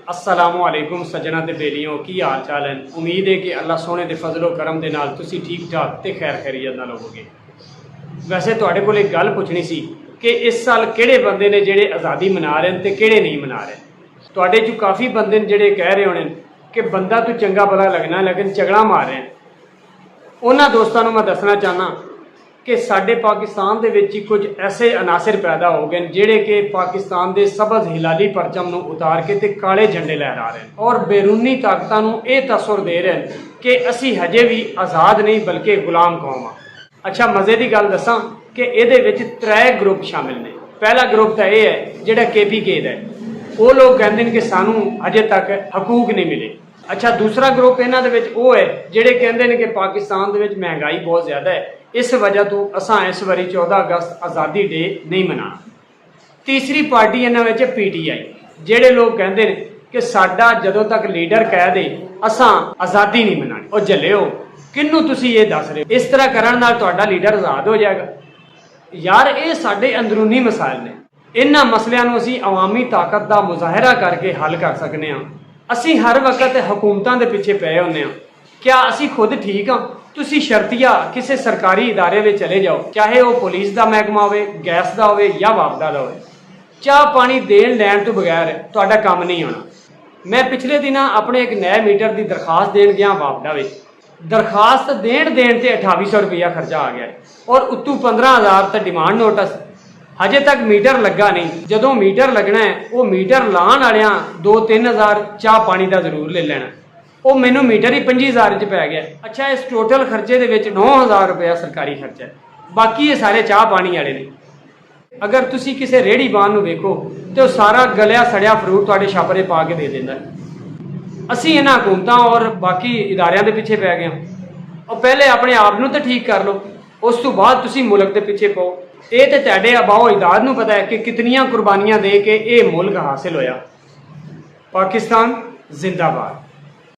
असलामुअलैकुम सज्जना ते बेलियों की हाल चाल है। उम्मीद है कि अल्लाह सोने के फजलो करम के नाल तुसी ठीक ठाक ते खैर खैरियत नाल होवोगे। वैसे तुहाडे कोल एक गल पुछनी सी कि इस साल किहड़े बंदे ने जिहड़े आज़ादी मना रहे हैं ते किहड़े नहीं मना रहे। तुहाडे चों काफ़ी बंदे ने जिहड़े कह रहे होने कि बंदा तो चंगा भला लगना लेकिन झगड़ा मार रहे हैं। उन्हां दोस्तां नूं मैं दसना चाहना कि साडे पाकिस्तान दे विच कुछ ऐसे अनासर पैदा हो गए जिहड़े कि पाकिस्तान के सबज हिलाली परचम नूं उतार के ते काले झंडे लहरा रहे हैं और बैरूनी ताकतां नूं इह तसुर दे रहे हैं कि असी हजे भी आज़ाद नहीं बल्कि गुलाम कौम आ। अच्छा मज़े की गल दसां कि इहदे विच 3 ग्रुप शामिल ने। पहला ग्रुप तो यह है जिहड़ा KPK दा है, वो लोग कहते हैं कि सानू अजे तक हकूक नहीं मिले। अच्छा दूसरा ग्रुप इन्हां दे विच वो है जिहड़े कहते हैं कि पाकिस्तान दे विच महंगाई बहुत ज़्यादा है, इस वजह तो असां इस बारी 14 अगस्त आज़ादी डे नहीं मना। तीसरी पार्टी इन्हां विच PTI, जिहड़े लोग कहते हैं कि साडा जदों तक लीडर कह दे असां आज़ादी नहीं मनानी। और झल्लिओ किन्नू तुसीं ये दस रहे हो? इस तरह करन नाल तुहाडा लीडर आज़ाद हो जाएगा। यार ये साडे अंदरूनी मसाइल ने, इन्हां मसलिਆਂ ਨੂੰ ਅਸੀਂ अवामी ताकत का मुजाहरा करके हल कर सकते हैं। ਅਸੀਂ हर वक्त हुकूमतां दे पिछे पए हुंदे हां। क्या असी खुद ठीक हाँ? तुसी शर्तिया किसी सरकारी इदारे में चले जाओ, चाहे वह पुलिस का महकमा हो, गैस का हो या वापदा का हो, चाह पानी देन लैन तो बगैर तुहाडा काम नहीं होना। मैं पिछले दिन अपने एक नए मीटर की दरखास्त देन गया वापदा में। दरखास्त देन ते 2800 रुपया खर्चा आ गया और उत्तू 15,000 तो डिमांड नोटिस। हजे तक मीटर लगा नहीं। जदों मीटर लगना है वो मीटर लाण वालियां 2-3 हज़ार चाह पानी का जरूर ले लेना। वो मैनू मीटर ही 25,000 च पै गया। अच्छा इस टोटल खर्चे दे विच 9,000 रुपया सरकारी खर्चा है, बाकी ये सारे चाह पानी वाले ने। अगर तुसी किसी रेहड़ी बान नूं वेखो तो सारा गलिया सड़िया फ्रूट तुहाडे छापरे पा के दे देंदा। असी इन्हां हुकूमतां और बाकी इदारियां दे पिछे पै गए और पहले अपने आप नूं तो ठीक कर लो, उस तो बाद तुसी मुल्क के पिछे पाओ। ये तो तुहाडे अबाओ इजाद नूं पता है कि कितनियां कुर्बानियां दे के ये मुल्क हासिल होया। पाकिस्तान जिंदाबाद।